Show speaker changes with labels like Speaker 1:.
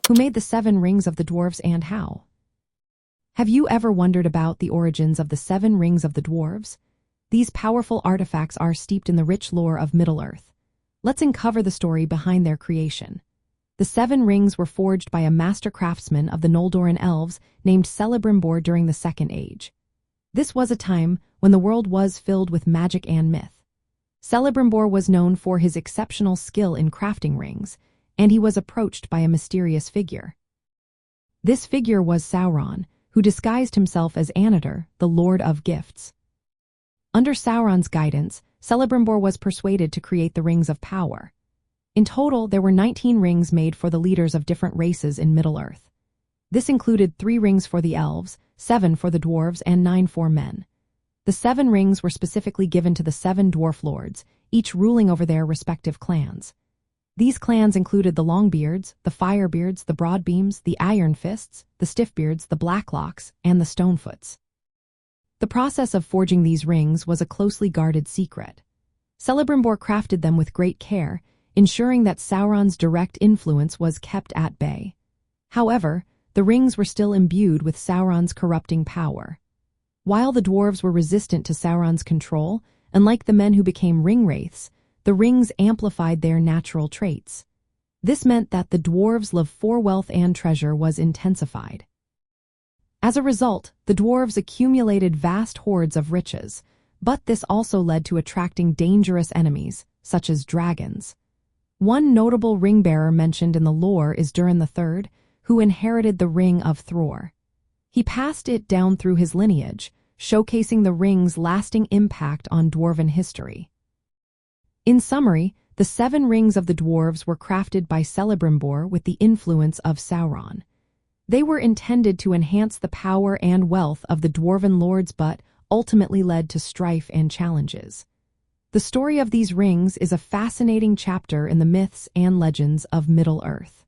Speaker 1: Who made the 7 rings of the dwarves and how? Have you ever wondered about the origins of the 7 rings of the dwarves? These powerful artifacts are steeped in the rich lore of Middle-earth. Let's uncover the story behind their creation. The 7 rings were forged by a master craftsman of the Noldorin Elves named Celebrimbor during the Second Age. This was a time when the world was filled with magic and myth. Celebrimbor was known for his exceptional skill in crafting rings, and he was approached by a mysterious figure. This figure was Sauron, who disguised himself as Annatar, the Lord of Gifts. Under Sauron's guidance, Celebrimbor was persuaded to create the Rings of Power. In total, there were 19 rings made for the leaders of different races in Middle-earth. This included 3 rings for the elves, 7 for the dwarves, and 9 for men. The 7 rings were specifically given to the 7 dwarf lords, each ruling over their respective clans. These clans included the Longbeards, the Firebeards, the Broadbeams, the Iron Fists, the Stiffbeards, the Blacklocks, and the Stonefoots. The process of forging these rings was a closely guarded secret. Celebrimbor crafted them with great care, ensuring that Sauron's direct influence was kept at bay. However, the rings were still imbued with Sauron's corrupting power. While the dwarves were resistant to Sauron's control, unlike the men who became ring-wraiths, the rings amplified their natural traits. This meant that the dwarves' love for wealth and treasure was intensified. As a result, the dwarves accumulated vast hoards of riches, but this also led to attracting dangerous enemies, such as dragons. One notable ring-bearer mentioned in the lore is Durin III, who inherited the Ring of Thror. He passed it down through his lineage, showcasing the ring's lasting impact on dwarven history. In summary, the 7 rings of the dwarves were crafted by Celebrimbor with the influence of Sauron. They were intended to enhance the power and wealth of the Dwarven Lords but ultimately led to strife and challenges. The story of these rings is a fascinating chapter in the myths and legends of Middle-earth.